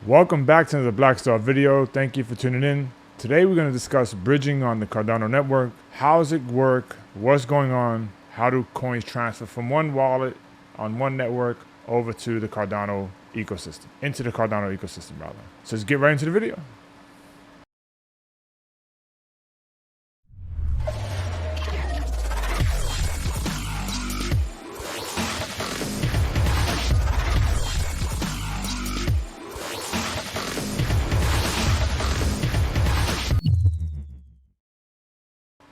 Welcome back to another Blackstar video. Thank you for tuning in. Today we're going to discuss bridging on the Cardano network. How does it work? What's going on? How do coins transfer from one wallet on one network over to the Cardano ecosystem, into the Cardano ecosystem rather. So let's get right into the video.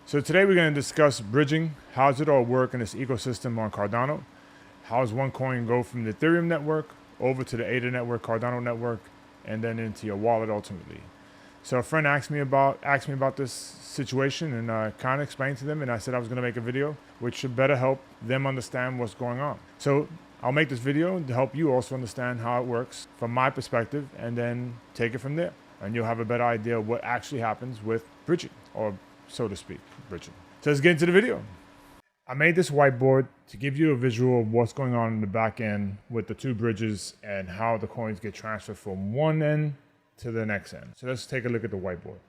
So today we're going to discuss bridging. How does it all work in this ecosystem on Cardano? How does one coin go from the Ethereum network over to the ADA network, Cardano network, and then into your wallet ultimately? So a friend asked me about this situation, and I kind of explained to them, and I said I was going to make a video which should better help them understand what's going on. So I'll make this video to help you also understand how it works from my perspective, and then take it from there. And you'll have a better idea of what actually happens with bridging, or so to speak, bridging. So let's get into the video. I made this whiteboard to give you a visual of what's going on in the back end with the two bridges and how the coins get transferred from one end to the next end. So let's take a look at the whiteboard.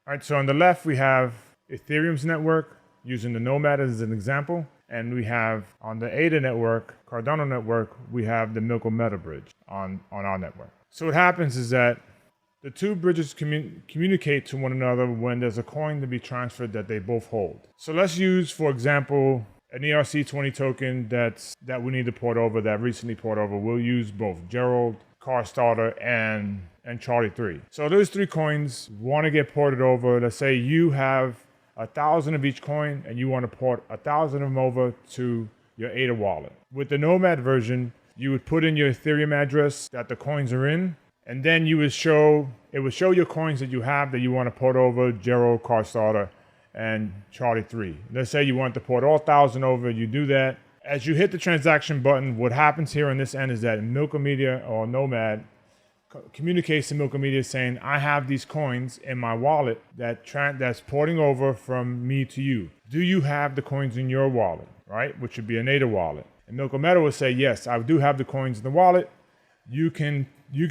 All right, so on the left, we have Ethereum's network, using the Nomad as an example. And we have on the ADA network, Cardano network, we have the Milk Meta bridge on our network. So what happens is that the two bridges communicate to one another when there's a coin to be transferred that they both hold. So let's use, for example, an ERC20 token that we need to port over, that recently port over. We'll use both Gerald, Car Starter, and Charlie 3. So those three coins want to get ported over. Let's say you have 1,000 of each coin and you want to port 1,000 of them over to your ADA wallet. With the Nomad version, you would put in your Ethereum address that the coins are in, and then it would show your coins that you have that you want to port over, Gerald, Car Starter, and Charlie 3. Let's say you want to port all 1,000 over, you do that. As you hit the transaction button, what happens here on this end is that Milk-O-Media or Nomad communicates to Milk-O-Media saying, I have these coins in my wallet that's porting over from me to you. Do you have the coins in your wallet, right? Which would be an ADA wallet. And Milk-O-Media will say, yes, I do have the coins in the wallet. You can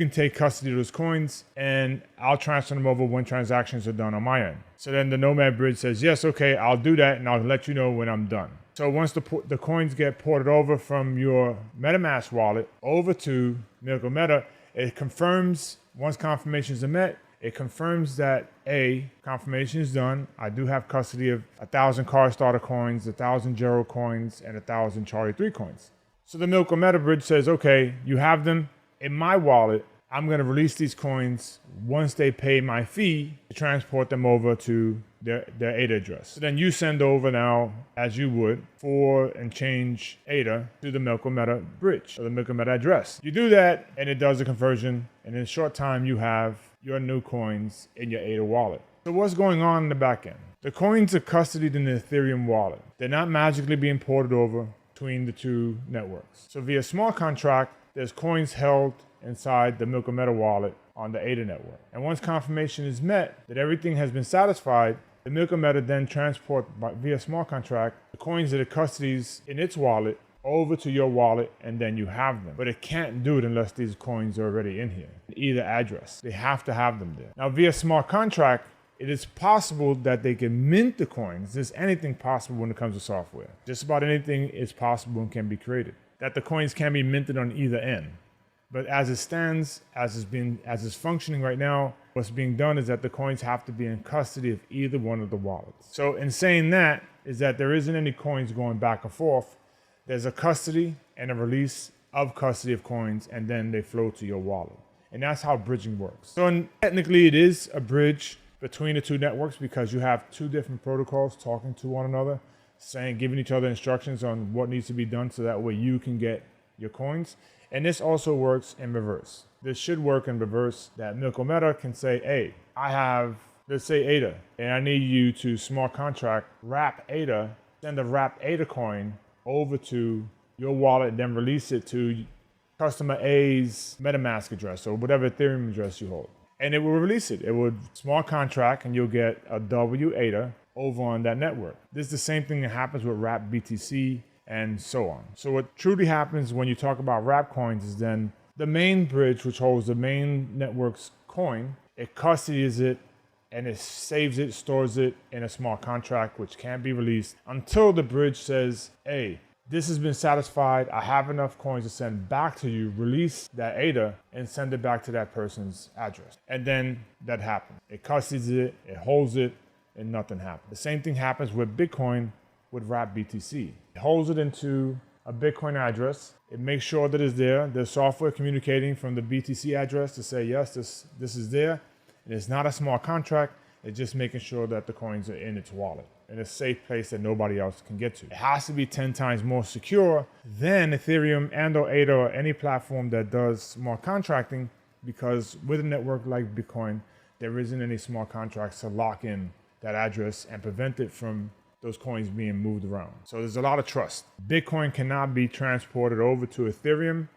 take custody of those coins and I'll transfer them over when transactions are done on my end. So then the Nomad bridge says, yes, okay, I'll do that and I'll let you know when I'm done. So once the coins get ported over from your MetaMask wallet over to Milk-O-Media, it confirms, once confirmations are met, it confirms that confirmation is done. I do have custody of 1,000 Car Starter coins, 1,000 Gerald coins, and 1,000 Charlie 3 coins. So the Milk-O-Media bridge says, okay, you have them in my wallet. I'm going to release these coins once they pay my fee to transport them over to their ADA address. So then you send over now, as you would, for and change ADA to the Milk-O-Media bridge, or the Milk-O-Media address. You do that and it does the conversion, and in a short time you have your new coins in your ADA wallet. So what's going on in the back end? The coins are custodied in the Ethereum wallet. They're not magically being ported over between the two networks. So via smart contract, there's coins held inside the Milk-O-Media wallet on the ADA network. And once confirmation is met that everything has been satisfied, the Milk-O-Media then transport via smart contract the coins that it custodies in its wallet over to your wallet, and then you have them. But it can't do it unless these coins are already in here, either address. They have to have them there. Now via smart contract, it is possible that they can mint the coins. There's anything possible when it comes to software. Just about anything is possible and can be created. That the coins can be minted on either end. But as it stands, as it's functioning right now, what's being done is that the coins have to be in custody of either one of the wallets. So in saying that, is that there isn't any coins going back and forth. There's a custody and a release of custody of coins, and then they flow to your wallet. And that's how bridging works. So technically it is a bridge between the two networks, because you have two different protocols talking to one another, giving each other instructions on what needs to be done so that way you can get your coins. And this also works in reverse. This should work in reverse, that Milk-O-Media can say, hey, I have, let's say ADA, and I need you to smart contract wrap ADA, send a wrap ADA coin over to your wallet, then release it to customer A's MetaMask address or whatever Ethereum address you hold. And it will release it. It would smart contract and you'll get a W ADA over on that network. This is the same thing that happens with wrap BTC and so on. So what truly happens when you talk about wrap coins is then the main bridge, which holds the main network's coin, it custodies it and it saves it, stores it in a smart contract, which can't be released until the bridge says, hey, this has been satisfied. I have enough coins to send back to you. Release that ADA and send it back to that person's address. And then that happens. It custodies it, it holds it, and nothing happens. The same thing happens with Bitcoin with wrapped BTC. It holds it into a Bitcoin address. It makes sure that it's there. There's software communicating from the BTC address to say, yes, this is there. And it's not a smart contract. It's just making sure that the coins are in its wallet in a safe place that nobody else can get to. It has to be 10 times more secure than Ethereum and or ADA or any platform that does smart contracting, because with a network like Bitcoin, there isn't any smart contracts to lock in that address and prevent it from those coins being moved around. So there's a lot of trust. Bitcoin cannot be transported over to Ethereum,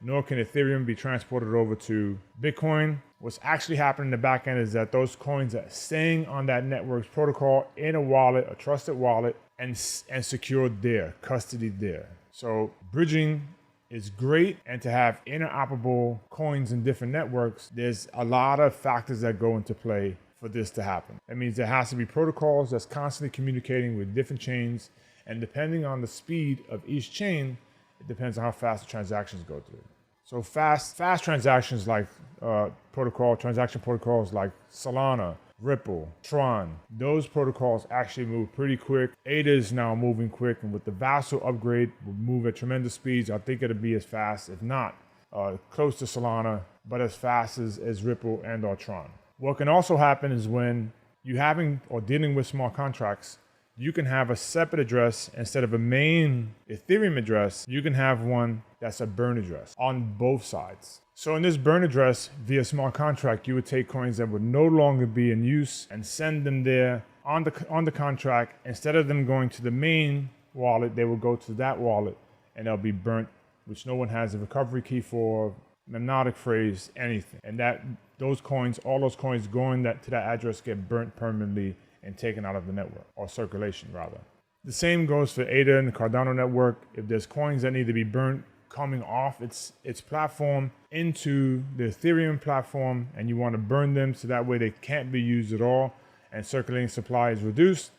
nor can Ethereum be transported over to Bitcoin. What's actually happening in the back end is that those coins are staying on that network's protocol in a wallet, a trusted wallet, and secured there, custodied there. So bridging is great, and to have interoperable coins in different networks, there's a lot of factors that go into play for this to happen. That means there has to be protocols that's constantly communicating with different chains, and depending on the speed of each chain, it depends on how fast the transactions go through. So fast transactions like transaction protocols like Solana, Ripple, Tron, those protocols actually move pretty quick. ADA is now moving quick, and with the Vassal upgrade, will move at tremendous speeds. I think it'll be as fast, if not close to Solana, but as fast as Ripple and or Tron. What can also happen is when you having or dealing with smart contracts, you can have a separate address instead of a main Ethereum address. You can have one that's a burn address on both sides. So in this burn address via smart contract, you would take coins that would no longer be in use and send them there on the contract. Instead of them going to the main wallet, they will go to that wallet and they'll be burnt, which no one has a recovery key for, mnemonic phrase, anything. And all those coins going to that address get burnt permanently and taken out of the network, or circulation rather. The same goes for ADA and the Cardano network. If there's coins that need to be burnt coming off its platform into the Ethereum platform, and you want to burn them so that way they can't be used at all and circulating supply is reduced,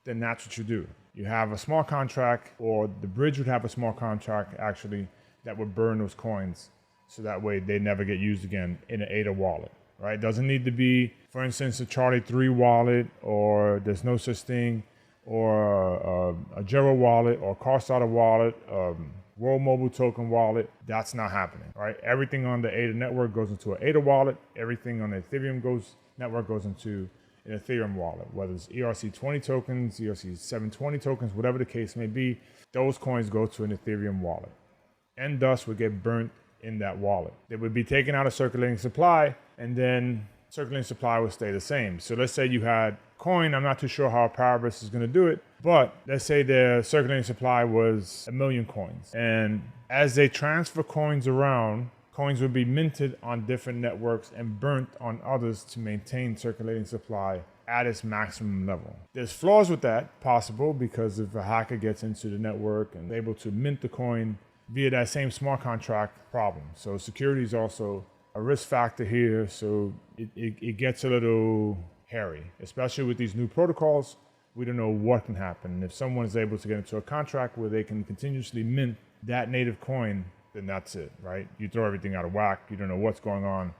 then that's what you do. You have a smart contract, or the bridge would have a smart contract actually that would burn those coins so that way they never get used again in an ADA wallet. Right? Doesn't need to be, for instance, a Charlie 3 wallet, or there's no such thing, or a Jera wallet, or Carstarter wallet, World Mobile Token wallet. That's not happening. Right? Everything on the ADA network goes into an ADA wallet. Everything on the Ethereum network goes into an Ethereum wallet, whether it's ERC20 tokens, ERC720 tokens, whatever the case may be. Those coins go to an Ethereum wallet, and thus would get burnt in that wallet. They would be taken out of circulating supply, and then circulating supply will stay the same. So let's say you had coin, I'm not too sure how Paribus is going to do it, but let's say their circulating supply was 1 million coins. And as they transfer coins around, coins would be minted on different networks and burnt on others to maintain circulating supply at its maximum level. There's flaws with that, possible, because if a hacker gets into the network and is able to mint the coin via that same smart contract, problem. So security is also a risk factor here, so it gets a little hairy, especially with these new protocols. We don't know what can happen. If someone is able to get into a contract where they can continuously mint that native coin, then that's it, right? You throw everything out of whack. You don't know what's going on.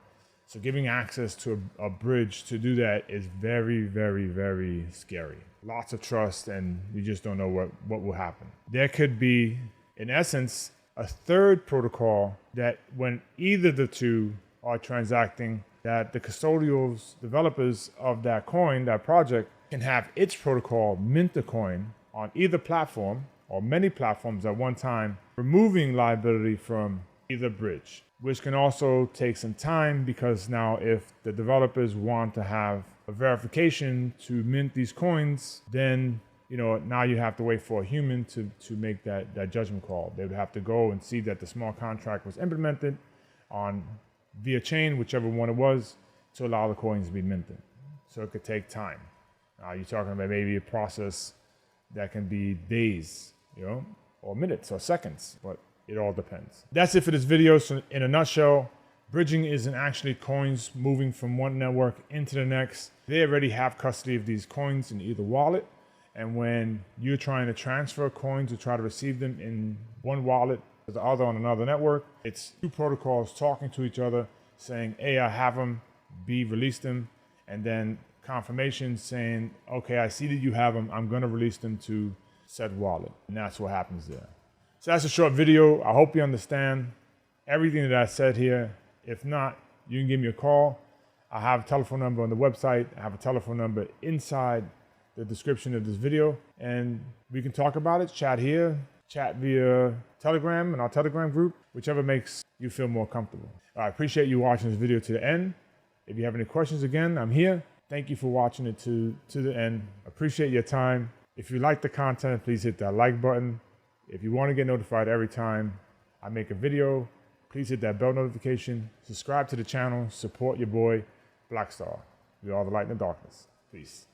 So giving access to a bridge to do that is very, very, very scary. Lots of trust, and you just don't know what will happen. There could be, in essence, a third protocol that when either the two are transacting, that the custodial developers of that coin, that project, can have its protocol mint the coin on either platform or many platforms at one time, removing liability from either bridge, which can also take some time, because now if the developers want to have a verification to mint these coins, then now you have to wait for a human to make that judgment call. They would have to go and see that the smart contract was implemented on via chain, whichever one it was, to allow the coins to be minted. So it could take time. You're talking about maybe a process that can be days, or minutes or seconds. But It all depends. That's it for this video. So in a nutshell, bridging isn't actually coins moving from one network into the next. They already have custody of these coins in either wallet. And when you're trying to transfer coins or try to receive them in one wallet to the other on another network, it's two protocols talking to each other, saying, A, I have them, B, release them, and then confirmation saying, okay, I see that you have them, I'm gonna release them to said wallet. And that's what happens there. So that's a short video. I hope you understand everything that I said here. If not, you can give me a call. I have a telephone number on the website. I have a telephone number inside the description of this video, and we can talk about it, chat here, chat via Telegram and our Telegram group, whichever makes you feel more comfortable. I appreciate you watching this video to the end. If you have any questions, again, I'm here. Thank you for watching it to the end. Appreciate your time. If you like the content, please hit that like button. If you want to get notified every time I make a video, please hit that bell notification. Subscribe to the channel. Support your boy, Blackstar. We are the light in the darkness. Peace.